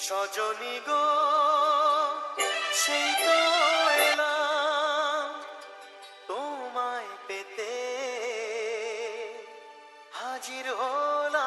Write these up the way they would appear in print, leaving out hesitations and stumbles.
সজনী গো সেই তো এলাম তোমায় পেতে হাজির হলাম।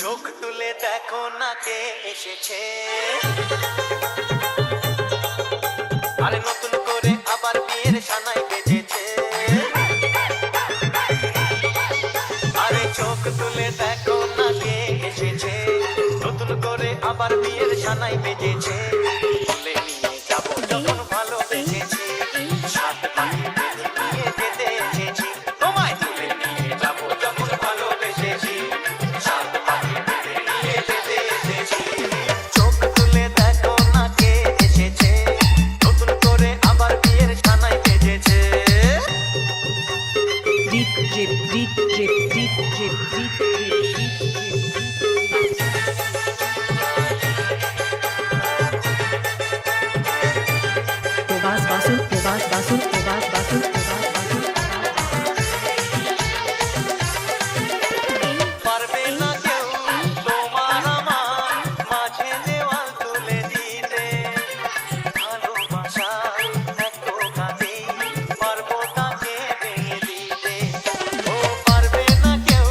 চোখ তুলে দেখো না কে এসেছে, আরে নতুন করে আবার বিয়ের সানাই বেজেছে। আরে চোখ তুলে দেখো না কে এসেছে, নতুন করে আবার বিয়ের সানাই বেজেছে। তুলে নিয়ে যাবো যখন ভালোবেসেছি, সাত পাখি বেঁধে নিয়ে যেতে এসেছি। তোমায় তুলে নিয়ে যাবো যখন ভালোবেসেছি, সাত পাখি বেঁধে নিয়ে যেতে এসেছি। চোখ তুলে দেখো না কে এসেছে, নতুন করে আবার বিয়ের সানাই বেজেছে। পারবে না কেউ তোমার আমার মাঝে দেওয়াল তুলে দিতে, ভালোবাসা এক টোকাতেই পারবো তাকে ভেঙে দিতে। ও পারবে না কেউ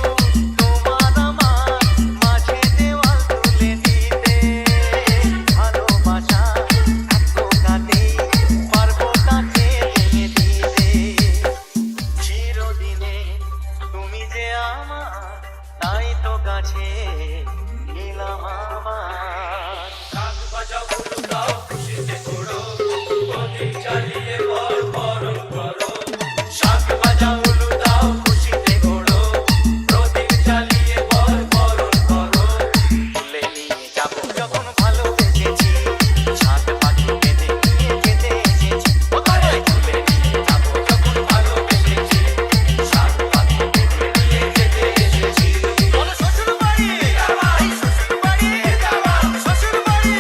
তোমার আমার মাঝে দেওয়াল তুলে দিতে, ভালোবাসা এক টোকাতেই পারবো তাকে ভেঙে দিতে। চিরদিনে তুমি যে আমার, তাই তো কাছে এলাম আবার। শাক বাজাও উলু দাও খুশিতে ঘোরো, প্রদীপ জ্বালিয়ে বরণ করো। শাক বাজাও উলু দাও খুশিতে ঘোরো, প্রদীপ জ্বালিয়ে বরণ করো। তুলে নিয়ে যাবো যখন ভালোবেসেছি, সাত পাখি বেঁধে নিয়ে যেতে এসেছি। ও তোমায় তুলে নিয়ে যাবো যখন ভালোবেসেছি, সাত পাখি বেঁধে নিয়ে যেতে এসেছি। বলো শ্বশুর বাড়ি, এই শ্বশুর বাড়ি, শ্বশুর বাড়ি,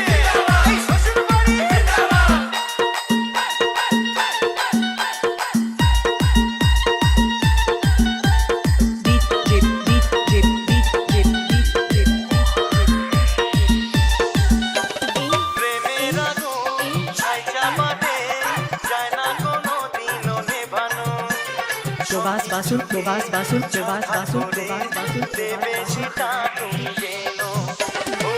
এই শ্বশুর বাড়ি। প্রেমের আগুন ছাই চাপাতে যায় না কোনো দিনও নেভানো। দেবে সেটা তুমি যেন। ও